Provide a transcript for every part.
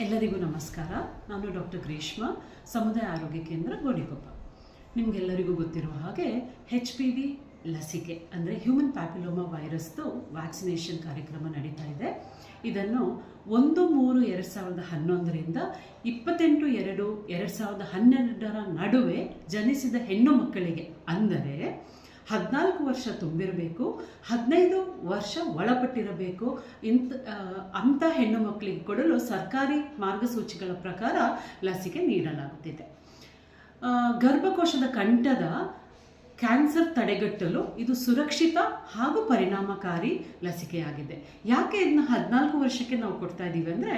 ಎಲ್ಲರಿಗೂ ನಮಸ್ಕಾರ. ನಾನು ಡಾಕ್ಟರ್ ಗ್ರೀಷ್ಮಾ, ಸಮುದಾಯ ಆರೋಗ್ಯ ಕೇಂದ್ರ ಗೋಣಿಕೊಪ್ಪ. ನಿಮಗೆಲ್ಲರಿಗೂ ಗೊತ್ತಿರುವ ಹಾಗೆ HPV ಲಸಿಕೆ ಅಂದರೆ ಹ್ಯೂಮನ್ ಪ್ಯಾಪಿಲೋಮಾ ವೈರಸ್ದು ವ್ಯಾಕ್ಸಿನೇಷನ್ ಕಾರ್ಯಕ್ರಮ ನಡೀತಾ ಇದೆ. ಇದನ್ನು 1/3/2011ರಿಂದ 28/2/2012 ನಡುವೆ ಜನಿಸಿದ ಹೆಣ್ಣು ಮಕ್ಕಳಿಗೆ, ಅಂದರೆ 14 ವರ್ಷ ತುಂಬಿರಬೇಕು, 15 ವರ್ಷ ಒಳಪಟ್ಟಿರಬೇಕು, ಅಂಥ ಹೆಣ್ಣು ಮಕ್ಕಳಿಗೆ ಕೊಡಲು ಸರ್ಕಾರಿ ಮಾರ್ಗಸೂಚಿಗಳ ಪ್ರಕಾರ ಲಸಿಕೆ ನೀಡಲಾಗುತ್ತಿದೆ. ಗರ್ಭಕೋಶದ ಕಂಠದ ಕ್ಯಾನ್ಸರ್ ತಡೆಗಟ್ಟಲು ಇದು ಸುರಕ್ಷಿತ ಹಾಗೂ ಪರಿಣಾಮಕಾರಿ ಲಸಿಕೆಯಾಗಿದೆ. ಯಾಕೆ ಇದನ್ನ 14 ವರ್ಷಕ್ಕೆ ನಾವು ಕೊಡ್ತಾ ಇದ್ದೀವಿ ಅಂದರೆ,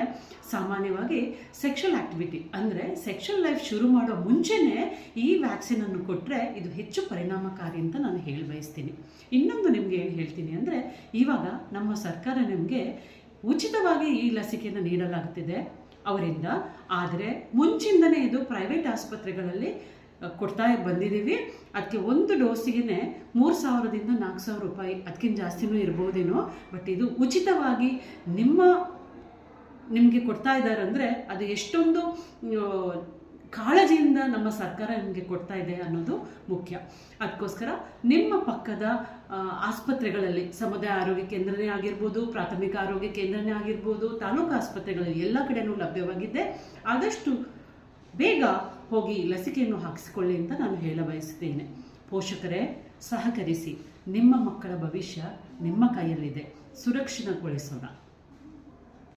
ಸಾಮಾನ್ಯವಾಗಿ ಸೆಕ್ಷುವಲ್ ಆ್ಯಕ್ಟಿವಿಟಿ ಅಂದರೆ ಸೆಕ್ಷುವಲ್ ಲೈಫ್ ಶುರು ಮಾಡೋ ಮುಂಚೆನೇ ಈ ವ್ಯಾಕ್ಸಿನನ್ನು ಕೊಟ್ಟರೆ ಇದು ಹೆಚ್ಚು ಪರಿಣಾಮಕಾರಿ ಅಂತ ನಾನು ಹೇಳಿ ಬಯಸ್ತೀನಿ. ಇನ್ನೊಂದು ನಿಮಗೆ ಏನು ಹೇಳ್ತೀನಿ ಅಂದರೆ, ಇವಾಗ ನಮ್ಮ ಸರ್ಕಾರ ನಿಮಗೆ ಉಚಿತವಾಗಿ ಈ ಲಸಿಕೆಯನ್ನು ನೀಡಲಾಗುತ್ತಿದೆ ಅವರಿಂದ. ಆದರೆ ಮುಂಚಿಂದನೇ ಇದು ಪ್ರೈವೇಟ್ ಆಸ್ಪತ್ರೆಗಳಲ್ಲಿ ಕೊಡ್ತಾ ಬಂದಿದ್ದೀವಿ. ಅದಕ್ಕೆ ಒಂದು ಡೋಸಿಗೆ 3,000ದಿಂದ 4,000 ರೂಪಾಯಿ, ಅದಕ್ಕಿಂತ ಜಾಸ್ತಿನೂ ಇರ್ಬೋದೇನೋ. ಬಟ್ ಇದು ಉಚಿತವಾಗಿ ನಿಮಗೆ ಕೊಡ್ತಾ ಇದ್ದಾರೆ ಅಂದರೆ ಅದು ಎಷ್ಟೊಂದು ಕಾಳಜಿಯಿಂದ ನಮ್ಮ ಸರ್ಕಾರ ನಿಮಗೆ ಕೊಡ್ತಾ ಇದೆ ಅನ್ನೋದು ಮುಖ್ಯ. ಅದಕ್ಕೋಸ್ಕರ ನಿಮ್ಮ ಪಕ್ಕದ ಆಸ್ಪತ್ರೆಗಳಲ್ಲಿ, ಸಮುದಾಯ ಆರೋಗ್ಯ ಕೇಂದ್ರನೇ ಆಗಿರ್ಬೋದು, ಪ್ರಾಥಮಿಕ ಆರೋಗ್ಯ ಕೇಂದ್ರನೇ ಆಗಿರ್ಬೋದು, ತಾಲೂಕು ಆಸ್ಪತ್ರೆಗಳಲ್ಲಿ ಎಲ್ಲ ಕಡೆನೂ ಲಭ್ಯವಾಗಿದೆ. ಆದಷ್ಟು ಬೇಗ ಹೋಗಿ ಲಸಿಕೆಯನ್ನು ಹಾಕಿಸಿಕೊಳ್ಳಿ ಅಂತ ನಾನು ಹೇಳ ಬಯಸುತ್ತೇನೆ. ಪೋಷಕರೇ, ಸಹಕರಿಸಿ. ನಿಮ್ಮ ಮಕ್ಕಳ ಭವಿಷ್ಯ ನಿಮ್ಮ ಕೈಯಲ್ಲಿದೆ. ಸುರಕ್ಷಿತಗೊಳಿಸೋಣ.